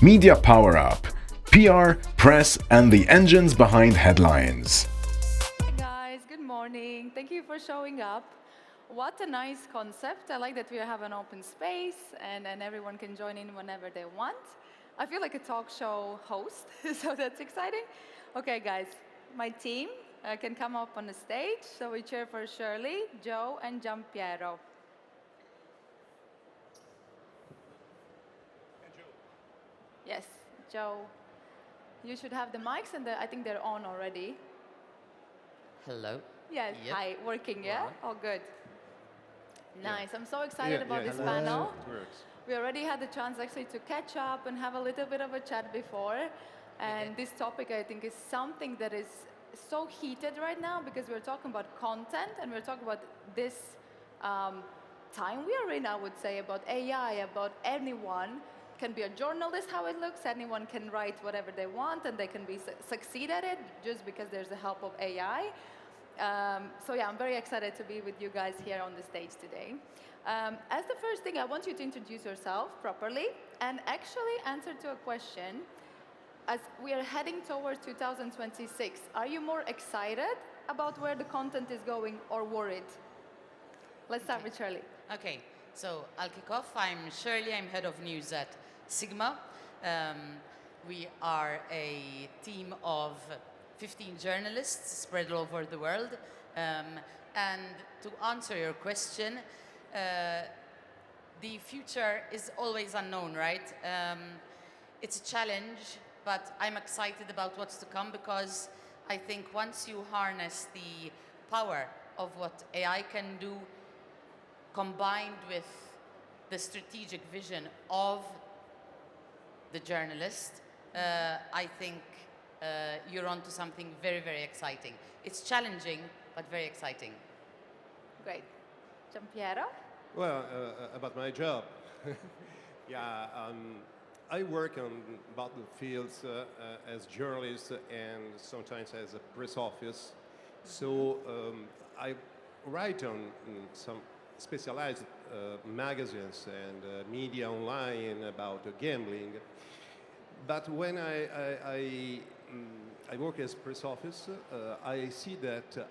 Media Power Up, PR, press, and the engines behind headlines. Hi guys, good morning. Thank you for showing up. What a nice concept. I like that we have an open space and everyone can join in whenever they want. I feel like a talk show host, so that's exciting. Okay guys, my team can come up on the stage. So we cheer for Shirley, Joe, and Giampiero. Yes, Joe. You should have the mics, and I think they're on already. Hello. Yes, Yep. hi, working, yeah? Right. All good. Nice, I'm so excited about this hello. panel. It works. We already had the chance actually to catch up and have a little bit of a chat before. And this topic, I think, is something that is so heated right now because we're talking about content and we're talking about this time we are in, I would say, about AI, about anyone can be a journalist, how it looks, anyone can write whatever they want and they can be succeed at it just because there's the help of AI. So yeah, I'm very excited to be with you guys here on the stage today. As the first thing, I want you to introduce yourself properly and actually answer to a question. As we are heading towards 2026, are you more excited about where the content is going or worried? Let's start with Shirley. Okay, so I'll kick off. I'm Shirley. I'm head of news at Sigma. We are a team of 15 journalists spread all over the world. And to answer your question, the future is always unknown, right? It's a challenge, but I'm excited about what's to come because I think once you harness the power of what AI can do, combined with the strategic vision of the journalist, I think you're onto something very, very exciting. It's challenging, but very exciting. Great. Giampiero? Well, about my job. I work on battlefields as journalist and sometimes as a press office. So I write on some specialized magazines and media online about gambling. But when I work as press office, I see that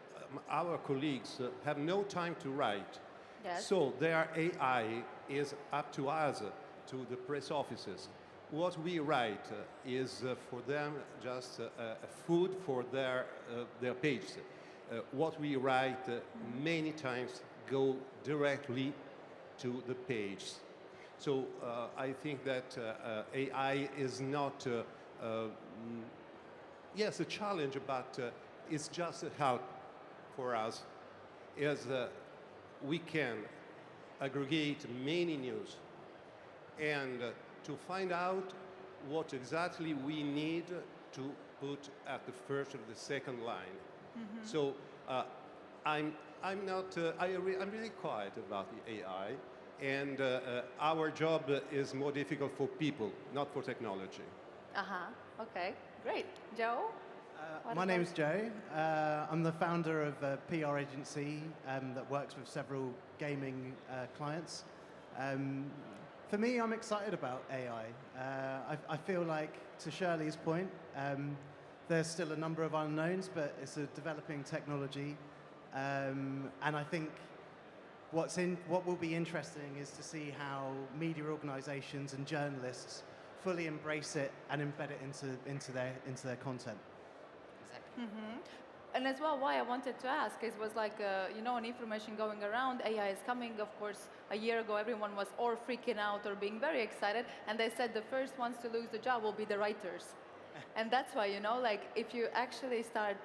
our colleagues have no time to write. Yes. So their AI is up to us, to the press offices. What we write is for them just food for their pages. What we write many times go directly to the page. So I think that AI is not, yes, a challenge, but it's just a help for us as we can aggregate many news and to find out what exactly we need to put at the first or the second line. Mm-hmm. So I'm really quiet about the AI, and our job is more difficult for people, not for technology. Okay, great. Joe? My name's Joe. I'm the founder of a PR agency that works with several gaming clients. For me, I'm excited about AI. I feel like, to Shirley's point, there's still a number of unknowns, but it's a developing technology. And I think what will be interesting is to see how media organizations and journalists fully embrace it and embed it into their content. Exactly. Mm-hmm. And as well, why I wanted to ask is was like, an information going around, AI is coming. Of course, a year ago, everyone was or freaking out or being very excited. And they said the first ones to lose the job will be the writers. And that's why, if you actually start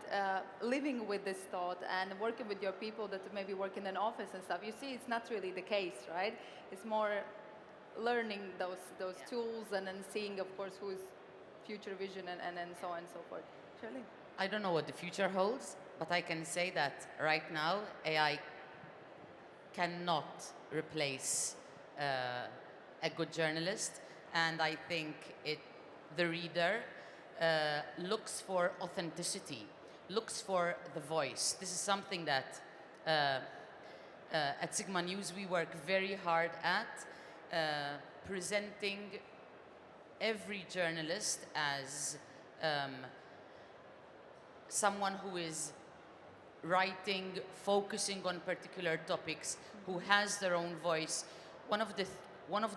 living with this thought and working with your people that maybe work in an office and stuff, you see it's not really the case, right? It's more learning those tools and then seeing, of course, who's future vision and so on and so forth. Shirley? I don't know what the future holds, but I can say that right now AI cannot replace a good journalist, and I think the reader looks for authenticity, looks for the voice. This is something that at Sigma News we work very hard at, presenting every journalist as someone who is writing, focusing on particular topics, who has their own voice. One of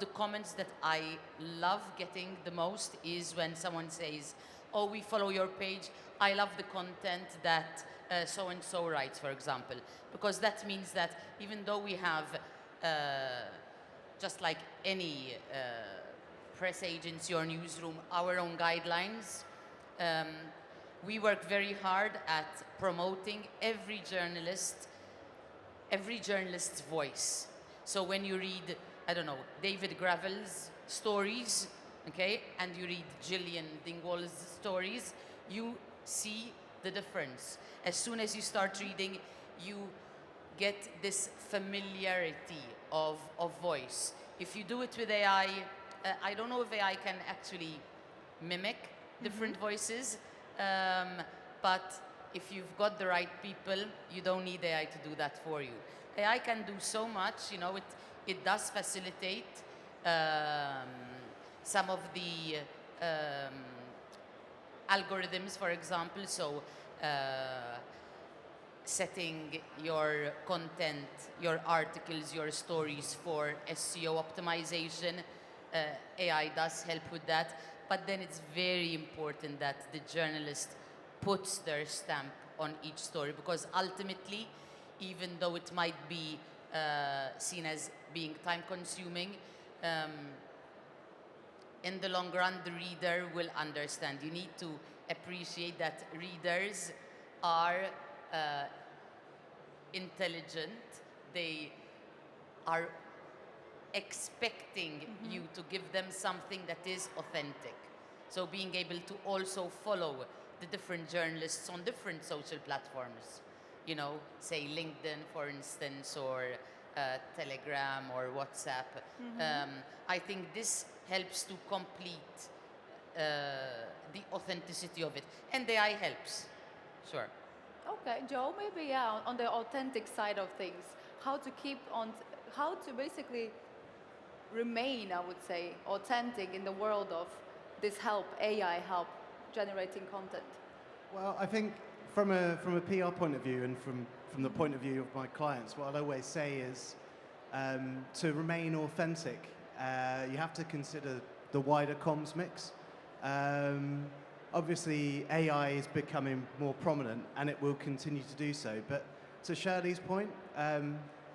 the comments that I love getting the most is when someone says, "Oh, we follow your page. I love the content that so-and-so writes," for example. Because that means that even though we have, just like any press agency or newsroom, our own guidelines, we work very hard at promoting every journalist's voice. So when you read, I don't know, David Gravel's stories, okay, and you read Gillian Dingwall's stories, you see the difference. As soon as you start reading, you get this familiarity of voice. If you do it with AI, I don't know if AI can actually mimic different voices, but if you've got the right people, you don't need AI to do that for you. AI can do so much, you know, it does facilitate some of the algorithms, for example, so setting your content, your articles, your stories for SEO optimization. AI does help with that, but then it's very important that the journalist puts their stamp on each story, because ultimately, even though it might be seen as being time-consuming, in the long run, the reader will understand. You need to appreciate that readers are intelligent. They are expecting you to give them something that is authentic. So being able to also follow the different journalists on different social platforms, you know, say LinkedIn, for instance, or Telegram or WhatsApp. I think this helps to complete the authenticity of it. And AI helps, sure. Okay, Joe, maybe on the authentic side of things, how to basically remain, I would say, authentic in the world of this AI help generating content. Well, I think from a PR point of view and from the point of view of my clients, what I always say is to remain authentic, you have to consider the wider comms mix. Obviously, AI is becoming more prominent, and it will continue to do so. But to Shirley's point,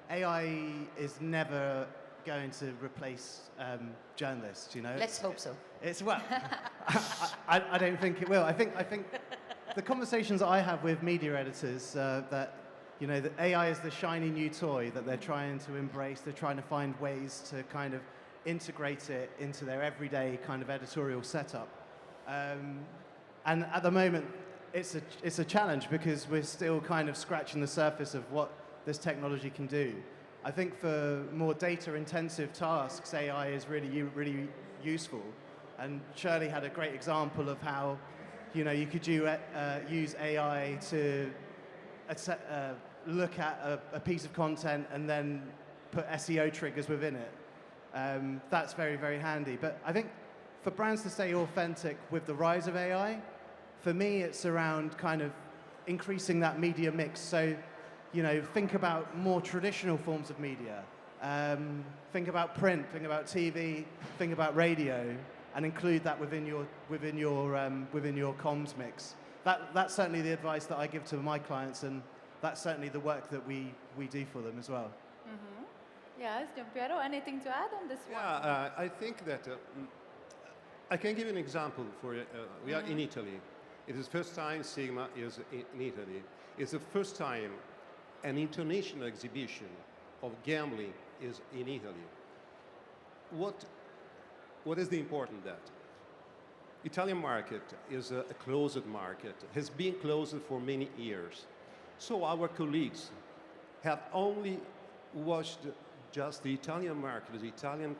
AI is never going to replace journalists. You know. Let's hope so. It's well, I don't think it will. I think the conversations that I have with media editors that, you know, that AI is the shiny new toy that they're trying to embrace. They're trying to find ways to kind of integrate it into their everyday kind of editorial setup. And at the moment, it's a challenge because we're still kind of scratching the surface of what this technology can do. I think for more data-intensive tasks, AI is really useful. And Shirley had a great example of how, you know, you could use AI to look at a piece of content and then put SEO triggers within it. That's very handy. But I think for brands to stay authentic with the rise of AI, for me, it's around kind of increasing that media mix. So, you know, think about more traditional forms of media. Think about print, think about TV, think about radio, and include that within your comms mix. That's certainly the advice that I give to my clients, and that's certainly the work that we do for them as well. Yes, Giampiero, anything to add on this one? Yeah, I think that I can give an example. We are in Italy. It is the first time Sigma is in Italy. It's the first time an international exhibition of gambling is in Italy. What is the important that? Italian market is a closed market, has been closed for many years. So our colleagues have only watched just the Italian market, the Italian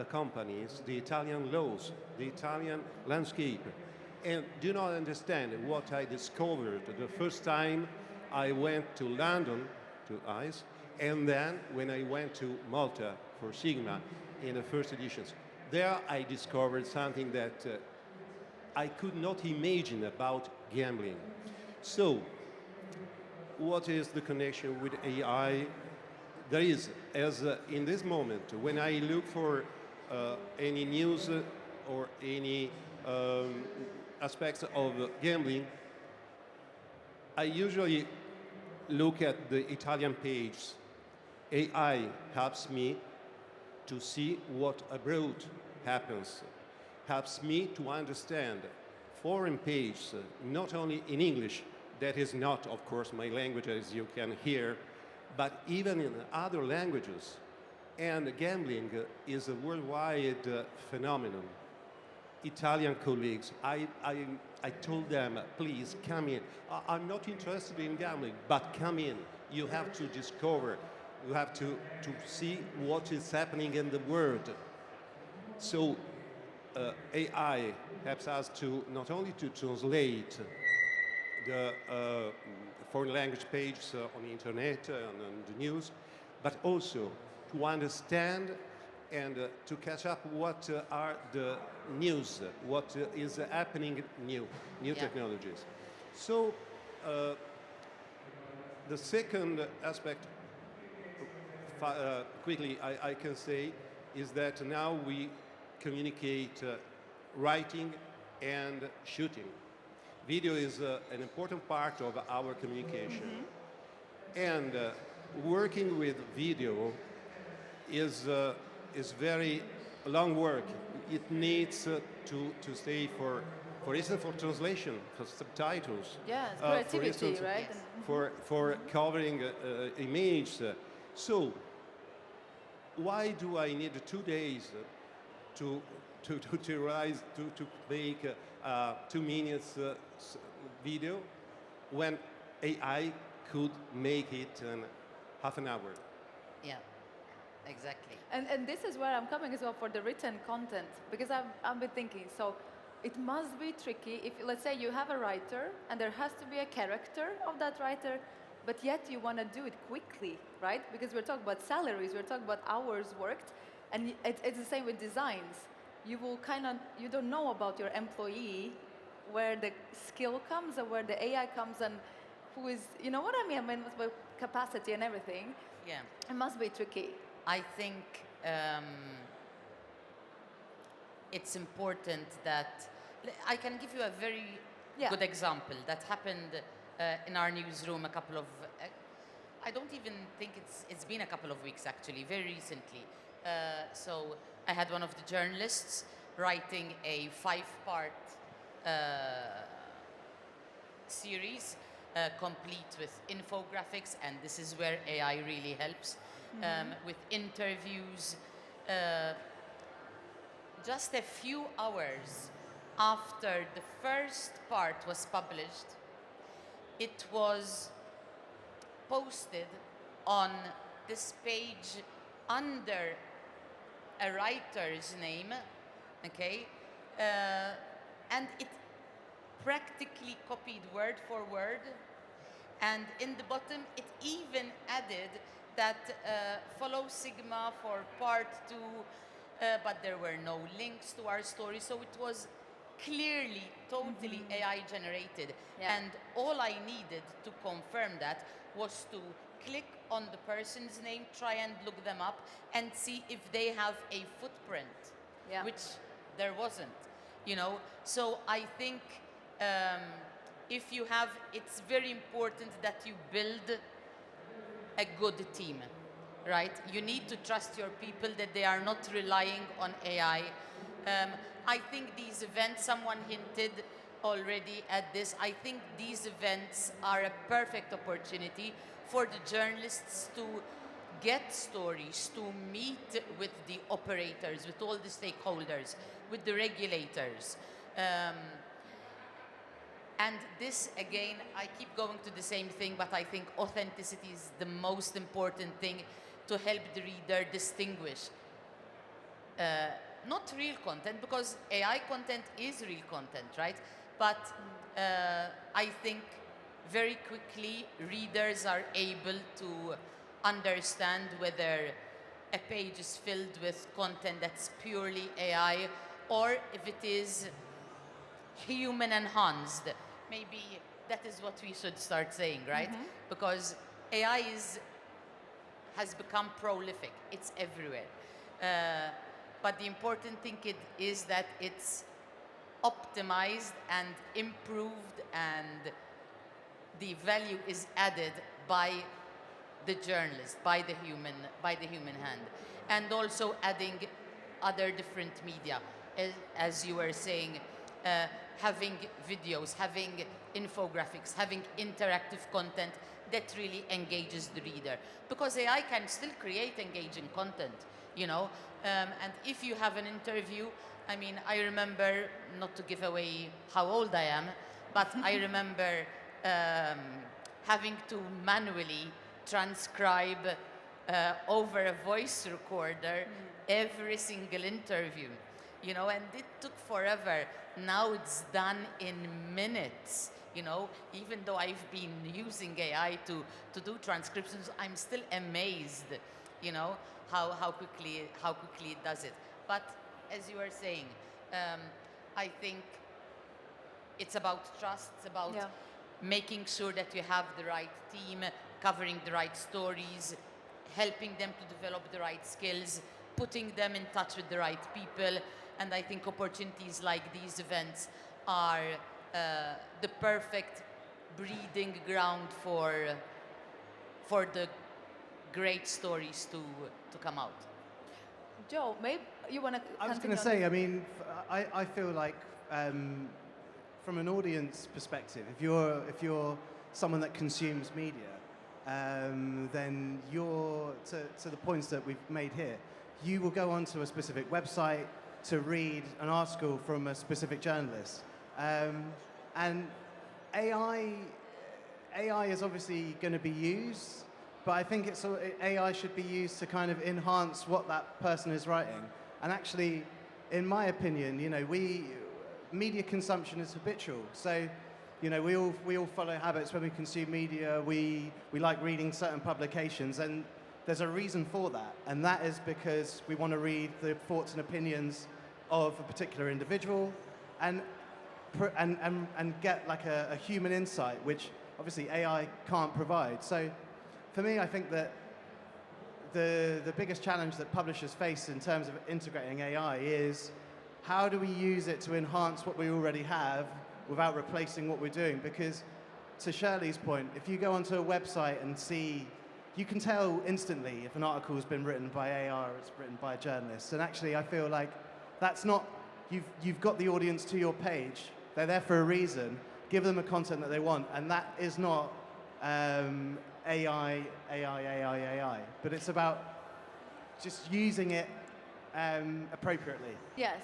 companies, the Italian laws, the Italian landscape, and do not understand what I discovered the first time I went to London, to ICE, and then when I went to Malta for Sigma in the first editions. There I discovered something that I could not imagine about gambling. So, what is the connection with AI? There is, as in this moment, when I look for any news or any aspects of gambling, I usually look at the Italian page. AI helps me to see what abroad happens, helps me to understand foreign pages, not only in English, that is not, of course, my language, as you can hear, but even in other languages. And gambling is a worldwide phenomenon. Italian colleagues, I told them, please come in. I'm not interested in gambling, but come in. You have to discover, you have to see what is happening in the world. So AI helps us to not only to translate the foreign language pages on the internet and on the news, but also to understand and to catch up what are the news, what is happening new technologies. So the second aspect, quickly I can say, is that now we communicate writing and shooting. Video is an important part of our communication. And working with video is very long work. It needs to stay for instance, for translation, for subtitles. Yeah, it's creativity, for instance, right? For covering image. So, why do I need 2 days to make 2 minutes video when AI could make it in half an hour? Yeah, exactly. And this is where I'm coming as well for the written content, because I've been thinking, so it must be tricky if, let's say, you have a writer and there has to be a character of that writer, but yet you want to do it quickly, right? Because we're talking about salaries, we're talking about hours worked, and it's the same with designs. You will you don't know about your employee, where the skill comes and where the AI comes and who is, you know what I mean? I mean, with capacity and everything. Yeah. It must be tricky. I think it's important that I can give you a very good example that happened in our newsroom a couple of. I don't even think it's been a couple of weeks actually, very recently. So I had one of the journalists writing a 5-part series, complete with infographics, and this is where AI really helps, with interviews. Just a few hours after the first part was published, it was posted on this page under a writer's name, okay? And it practically copied word for word. And in the bottom, it even added that follow Sigma for part 2, but there were no links to our story. So it was clearly, totally AI generated. Yeah. And all I needed to confirm that was to click on the person's name, try and look them up, and see if they have a footprint, which there wasn't, you know. So I think if you have, it's very important that you build a good team, right? You need to trust your people that they are not relying on AI. I think these events, someone hinted already at this, I think these events are a perfect opportunity for the journalists to get stories, to meet with the operators, with all the stakeholders, with the regulators. And this, again, I keep going to the same thing, but I think authenticity is the most important thing to help the reader distinguish. Not real content, because AI content is real content, right? But I think very quickly readers are able to understand whether a page is filled with content that's purely AI, or if it is human enhanced. Maybe that is what we should start saying, right? Because AI has become prolific. It's everywhere. But the important thing is that it's optimized and improved, and the value is added by the journalist, by the human hand, and also adding other different media, as you were saying, having videos, having infographics, having interactive content that really engages the reader. Because AI can still create engaging content, you know. And if you have an interview, I mean, I remember, not to give away how old I am, but I remember having to manually transcribe over a voice recorder every single interview, you know, and it took forever. Now it's done in minutes, you know. Even though I've been using AI to do transcriptions, I'm still amazed, you know, how quickly it does it. But as you were saying, I think it's about trust, it's about making sure that you have the right team, covering the right stories, helping them to develop the right skills, putting them in touch with the right people. And I think opportunities like these events are the perfect breeding ground for the great stories to come out. Joe, maybe you want to I was going to say, I mean, I feel like from an audience perspective, if you're someone that consumes media, then you're, to the points that we've made here, you will go onto a specific website to read an article from a specific journalist. And AI is obviously going to be used, but I think AI should be used to kind of enhance what that person is writing. And actually, in my opinion, you know, media consumption is habitual. So, you know, we all follow habits when we consume media. We like reading certain publications, and there's a reason for that. And that is because we want to read the thoughts and opinions of a particular individual, and get like a human insight, which obviously AI can't provide. So for me, I think that the biggest challenge that publishers face in terms of integrating AI is, how do we use it to enhance what we already have without replacing what we're doing? Because to Shirley's point, if you go onto a website and see, you can tell instantly if an article has been written by AI or it's written by a journalist. And actually, I feel like that's not, you've got the audience to your page. They're there for a reason. Give them the content that they want. And that is not AI. But it's about just using it appropriately. Yes.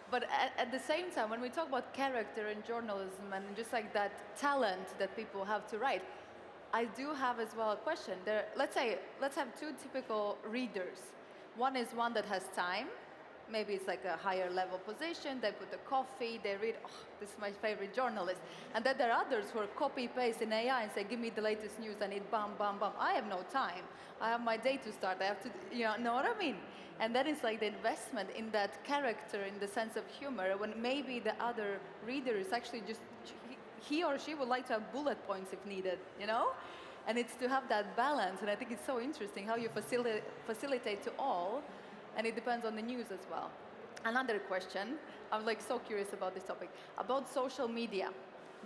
But at the same time, when we talk about character in journalism and just like that talent that people have to write, I do have as well a question. Let's have two typical readers. One is one that has time. Maybe it's like a higher level position. They put a coffee, they read, oh, this is my favorite journalist. And then there are others who are copy-paste in AI and say, give me the latest news. I need bam, bam, bam. I have no time. I have my day to start. I have to, you know what I mean? And then it's like the investment in that character, in the sense of humor, when maybe the other reader is actually just, he or she would like to have bullet points if needed, you know? And it's to have that balance. And I think it's so interesting how you facilitate to all. And it depends on the news as well. Another question, I'm like so curious about this topic, about social media.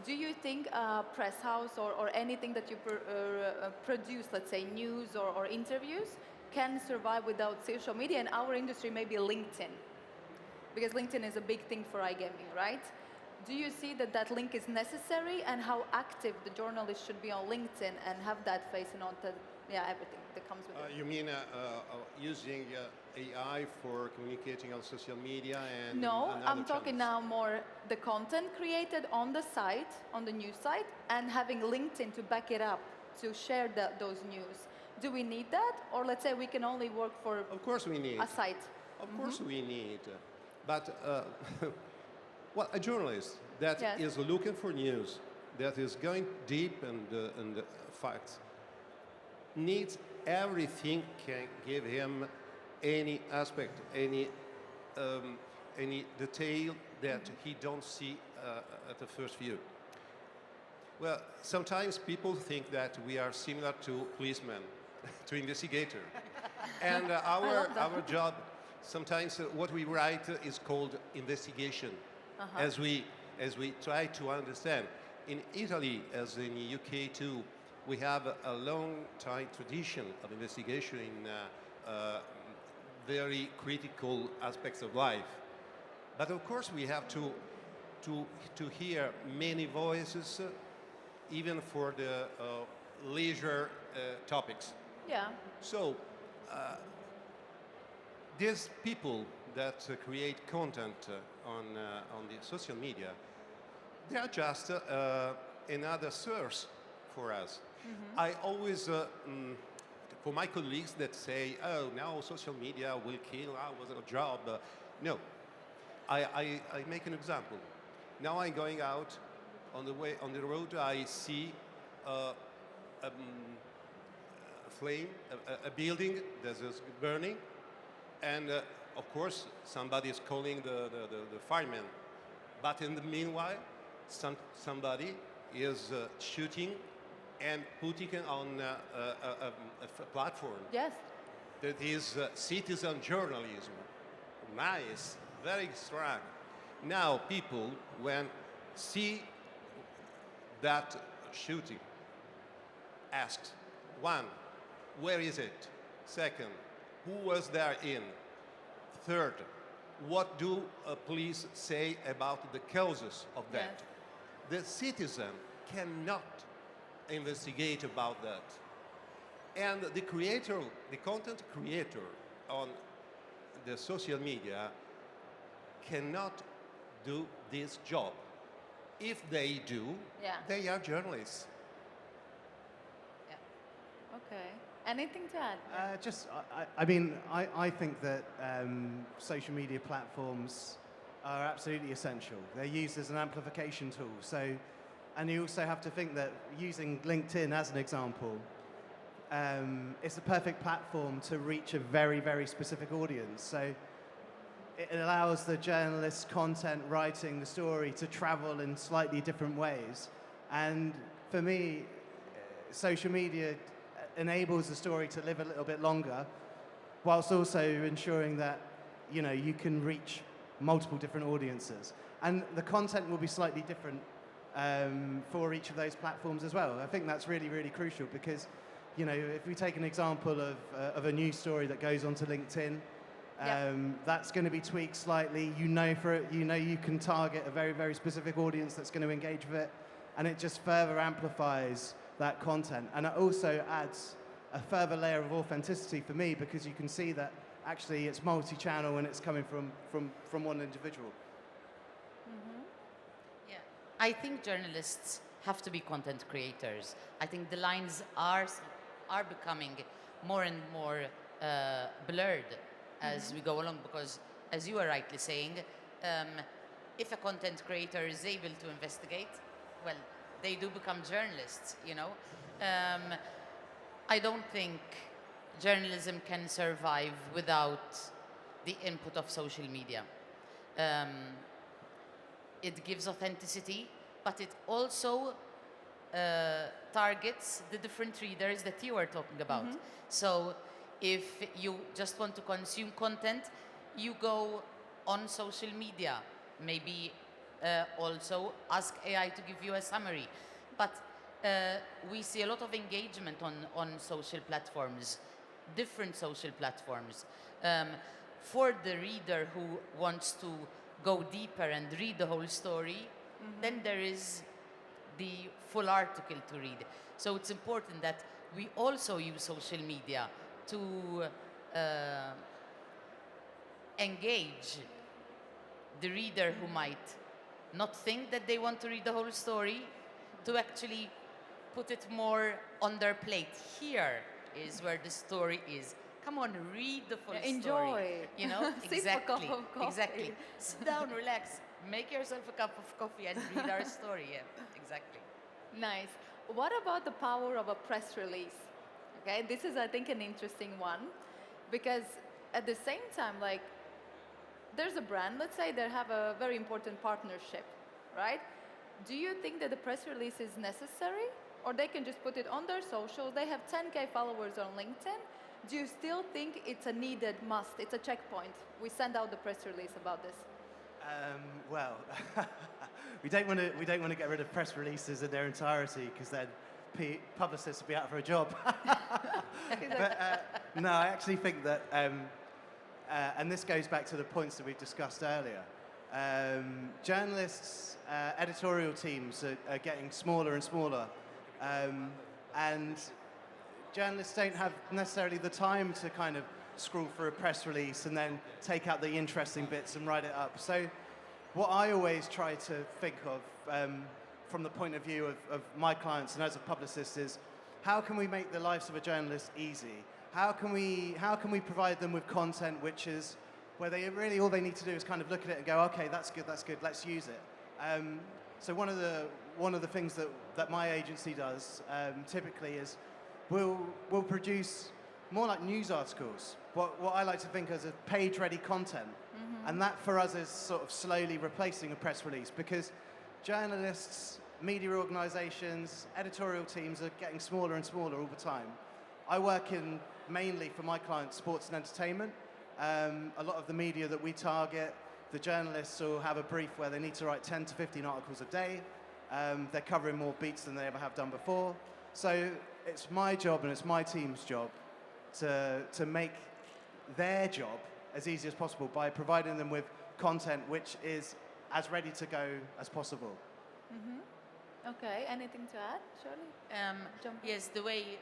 Do you think a press house or anything that you produce, let's say news or interviews, can survive without social media? In our industry, maybe LinkedIn, because LinkedIn is a big thing for iGaming, right? Do you see that that link is necessary, and how active the journalist should be on LinkedIn and have that face and all that, everything that comes with it? You mean using AI for communicating on social media and No, and I'm other talking channels? now more the content created on the site, on the news site, and having LinkedIn to back it up, to share those news. Do we need that? Or let's say we can only work for Of course we need. a site? Of course we need. But, well, a journalist that is looking for news, that is going deep in the facts, needs everything can give him any aspect, any detail that he don't see at the first view. Well, sometimes people think that we are similar to policemen, to investigator. And our job, sometimes what we write is called investigation, as we try to understand. In Italy, as in the UK too, we have a long time tradition of investigation in very critical aspects of life. But of course, we have to hear many voices, even for the leisure topics. Yeah. So, these people that create content on the social media, they are just another source for us. I always, for my colleagues that say, oh, now social media will kill our job. No, I make an example. Now I'm going out on the road, I see a flame, a building that is burning, and of course somebody is calling the fireman. But in the meanwhile, somebody is shooting and putting it on a platform. Yes. That is citizen journalism. Nice, very strong. Now people, when see that shooting, asked, one, where is it? Second, who was there in? Third, what do police say about the causes of that? Yes. The citizen cannot investigate about that. And the creator, the content creator on the social media cannot do this job. If they do, they are journalists. Yeah. Okay. Anything to add? I think that social media platforms are absolutely essential. They're used as an amplification tool. So, and you also have to think that using LinkedIn as an example, it's the perfect platform to reach a very, very specific audience. So it allows the journalist's content, writing the story, to travel in slightly different ways. And for me, social media enables the story to live a little bit longer, whilst also ensuring that you can reach multiple different audiences. And the content will be slightly different for each of those platforms as well. I think that's really, really crucial because, if we take an example of a news story that goes onto LinkedIn, that's going to be tweaked slightly. You can target a very, very specific audience that's going to engage with it, and it just further amplifies that content. And it also adds a further layer of authenticity for me because you can see that actually it's multi-channel and it's coming from one individual. Yeah, I think journalists have to be content creators. I think the lines are becoming more and more blurred as we go along because, as you are rightly saying, if a content creator is able to investigate, well, they do become journalists, I don't think journalism can survive without the input of social media. It gives authenticity, but it also targets the different readers that you are talking about. So if you just want to consume content, you go on social media, maybe also ask AI to give you a summary. But we see a lot of engagement on social platforms, different social platforms. For the reader who wants to go deeper and read the whole story, then there is the full article to read. So it's important that we also use social media to engage the reader who might not think that they want to read the whole story, to actually put it more on their plate. Here is where the story is. Come on, read the full story. Enjoy. Sip a cup of coffee. Exactly. Sit down, relax, make yourself a cup of coffee and read our story. Yeah, exactly. Nice. What about the power of a press release? Okay, this is, I think, an interesting one because at the same time, like, there's a brand, let's say they have a very important partnership, right? Do you think that the press release is necessary? Or they can just put it on their socials? They have 10K followers on LinkedIn. Do you still think it's a needed must? It's a checkpoint. We send out the press release about this. Well, we don't want to get rid of press releases in their entirety because then publicists will be out for a job. But no, I actually think that, and this goes back to the points that we discussed earlier. Journalists, editorial teams are getting smaller and smaller, and journalists don't have necessarily the time to kind of scroll through a press release and then take out the interesting bits and write it up. So what I always try to think of from the point of view of my clients and as a publicist is, how can we make the lives of a journalist easy? How can we provide them with content which is where they really, all they need to do is kind of look at it and go, okay, that's good, let's use it. So one of the things that my agency does typically is we'll produce more like news articles, what I like to think as a page-ready content. And that for us is sort of slowly replacing a press release because journalists, media organizations, editorial teams are getting smaller and smaller all the time. I work in mainly for my clients sports and entertainment. A lot of the media that we target, the journalists will have a brief where they need to write 10 to 15 articles a day. They're covering more beats than they ever have done before. So it's my job and it's my team's job to make their job as easy as possible by providing them with content which is as ready to go as possible. Okay, anything to add, Shirley? Yes, the way...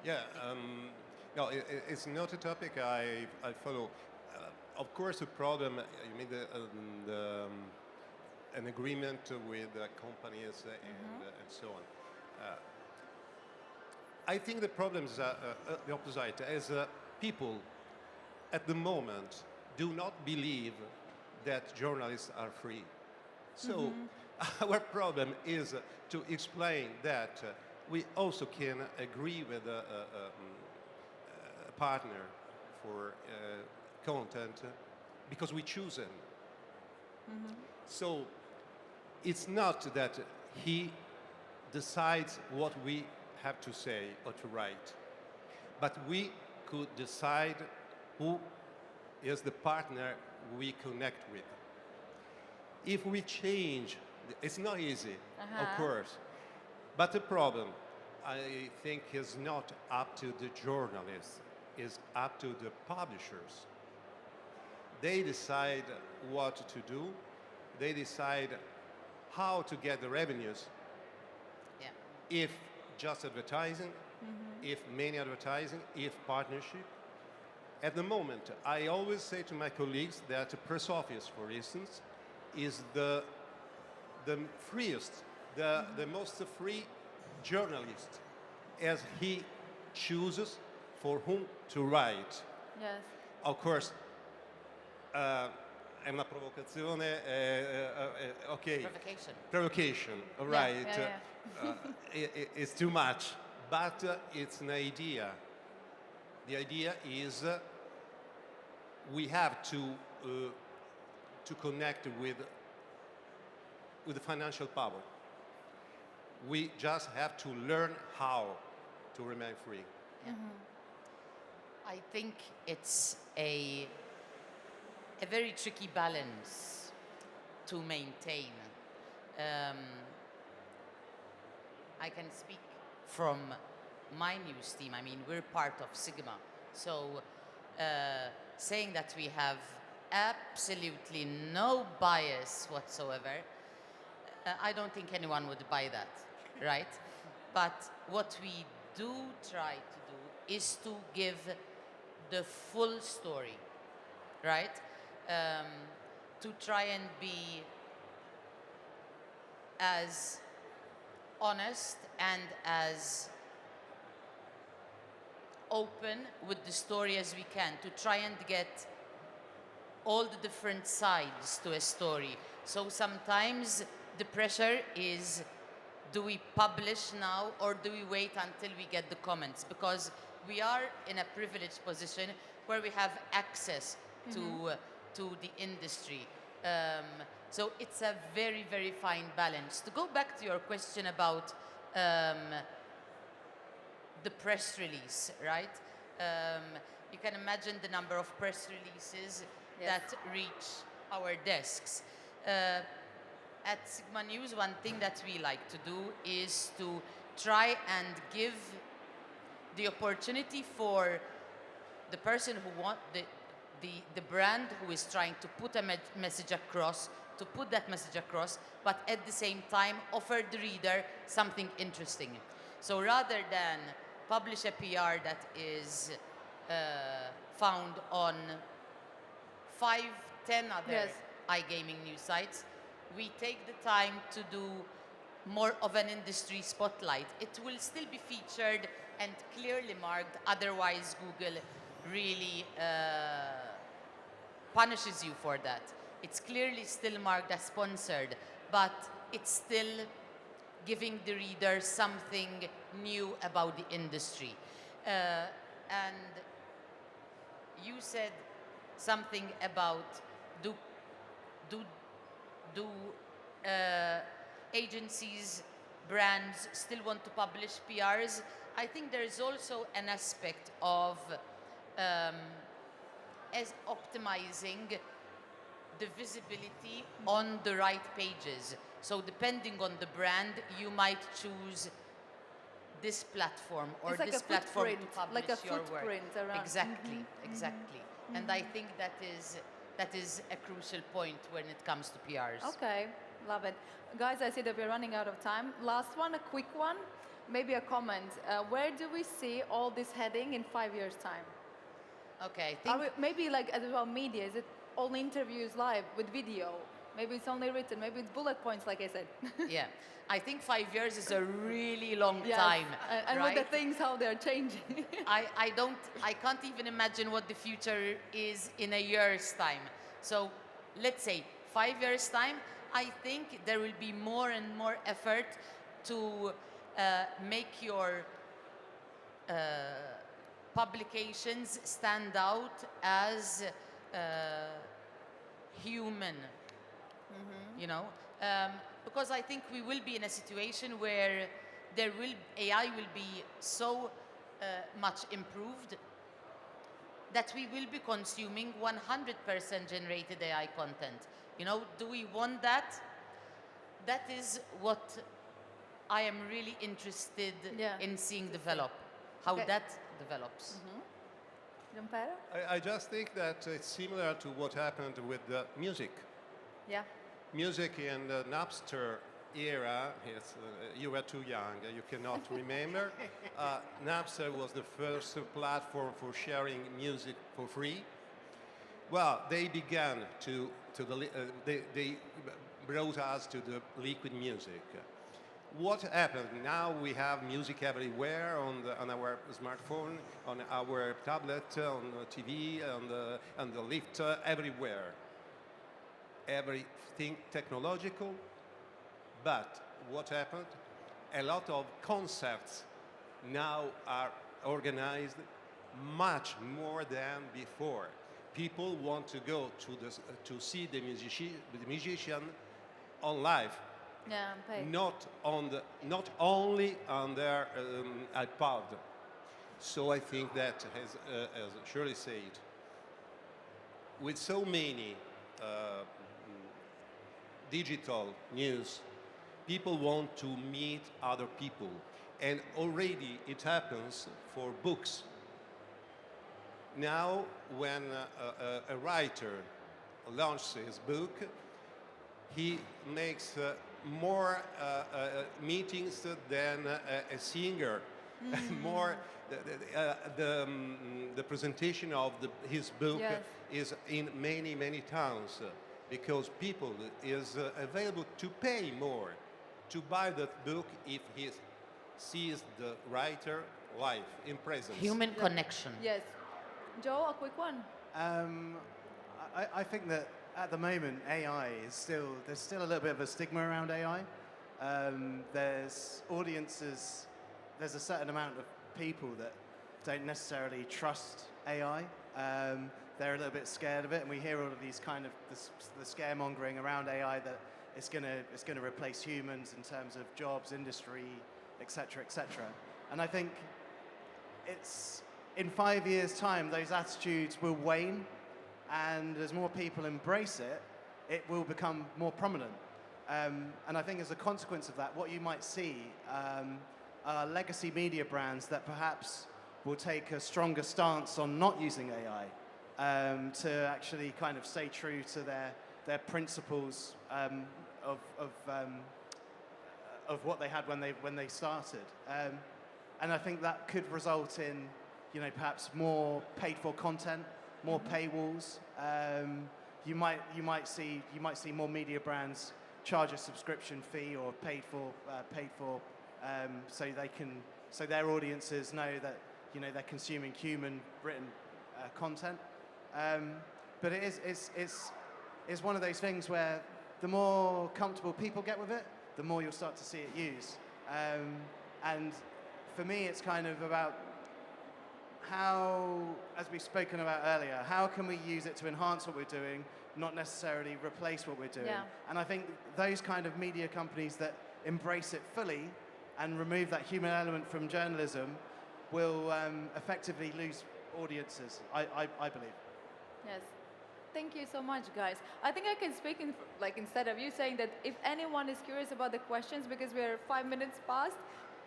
Yeah, no, it's not a topic I follow. Of course, the problem, you mean an agreement with companies and so on. I think the problem is the opposite, as people at the moment do not believe that journalists are free. So our problem is to explain that we also can agree with a partner for content because we choose him. So it's not that he decides what we have to say or to write, but we could decide who is the partner we connect with. If we change, it's not easy, of course, but the problem, I think, is not up to the journalists, is up to the publishers. They decide what to do, they decide how to get the revenues. If just advertising, if many advertising, if partnership. At the moment, I always say to my colleagues that the press office, for instance, is the freest, the most free journalist, as he chooses for whom to write. Yes. Of course, è una provocazione, okay. Provocation, all right. It's too much, but it's an idea. The idea is we have to connect with the financial power. We just have to learn how to remain free. I think it's a very tricky balance to maintain. I can speak from my news team. I mean, we're part of Sigma. So saying that we have absolutely no bias whatsoever, I don't think anyone would buy that, right? But what we do try to do is to give the full story, right? To try and be as honest and as open with the story as we can, to try and get all the different sides to a story. So sometimes the pressure is, do we publish now or do we wait until we get the comments? Because we are in a privileged position where we have access to the industry. So it's a very, very fine balance. To go back to your question about the press release, right? You can imagine the number of press releases that reach our desks. At Sigma News, one thing that we like to do is to try and give the opportunity for the person who wants the brand who is trying to put a message across, to put that message across, but at the same time offer the reader something interesting. So rather than publish a PR that is found on 5, 10 other iGaming news sites, we take the time to do more of an industry spotlight. It will still be featured and clearly marked, otherwise Google really punishes you for that. It's clearly still marked as sponsored, but it's still giving the reader something new about the industry. And you said something about do agencies, brands still want to publish PRs? I think there is also an aspect of as optimizing the visibility on the right pages. So depending on the brand, you might choose this platform or it's like this a platform to footprint, publish like a your work. footprint around. Exactly, exactly. And I think that is a crucial point when it comes to PRs. Okay, love it. Guys, I see that we're running out of time. Last one, a quick one, maybe a comment. Where do we see all this heading in 5 years' time? Okay, I think Maybe like as well media, is it all interviews live with video? Maybe it's only written, maybe it's bullet points, like I said. yeah. I think 5 years is a really long Yes, time, and right? with the things, how they're changing. I can't even imagine what the future is in a year's time. So let's say 5 years' time, I think there will be more and more effort to make your publications stand out as human, you know? Because I think we will be in a situation where AI will be so much improved that we will be consuming 100% generated AI content. You know, do we want that? That is what I am really interested in seeing develop, how that develops. Gianpiero? I just think that it's similar to what happened with music. Yeah. Music in the Napster era, you were too young, you cannot remember. Napster was the first platform for sharing music for free. Well, they began they brought us to the liquid music. What happened? Now we have music everywhere on our smartphone, on our tablet, on the TV, on the lift, everywhere. Everything technological. But what happened? A lot of concerts now are organized much more than before. People want to go to see the musician on live. Yeah, pay. Not only on their iPod. So I think that, as Shirley said, with so many digital news, people want to meet other people, and already it happens for books. Now, when a writer launches his book, he makes more meetings than a singer. More, the presentation of his book is in many towns because people is available to pay more to buy that book if he sees the writer live in presence. Human connection. Yes. Joe, a quick one. I think that at the moment, AI is there's still a little bit of a stigma around AI. There's audiences, there's a certain amount of people that don't necessarily trust AI. They're a little bit scared of it, and we hear all of these kind of the scaremongering around AI that it's going to replace humans in terms of jobs, industry, etc., etc. And I think it's in 5 years' time, those attitudes will wane, and as more people embrace it, it will become more prominent. And I think as a consequence of that, what you might see are legacy media brands that perhaps will take a stronger stance on not using AI to actually kind of stay true to their principles of what they had when they started. And I think that could result in, perhaps more paid-for content, more paywalls. You might see more media brands charge a subscription fee or paid for, so their audiences know that they're consuming human written content. But it's one of those things where the more comfortable people get with it, the more you'll start to see it used. And for me, it's kind of about how, as we've spoken about earlier, how can we use it to enhance what we're doing, not necessarily replace what we're doing. Yeah. And I think those kind of media companies that embrace it fully and remove that human element from journalism will effectively lose audiences, I believe. Yes. Thank you so much, guys. I think I can speak instead of you saying that if anyone is curious about the questions, because we're 5 minutes past,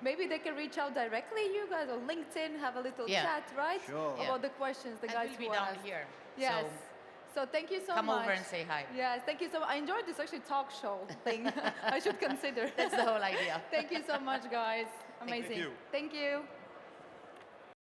maybe they can reach out directly, you guys, on LinkedIn, have a little chat, right? Sure. About the questions the And guys we'll who be down asked. here. Yes. So thank you so much. Come over and say hi. Yes, thank you so much. I enjoyed this actually talk show thing. I should consider. That's the whole idea. Thank you so much, guys. Amazing. you. Thank you.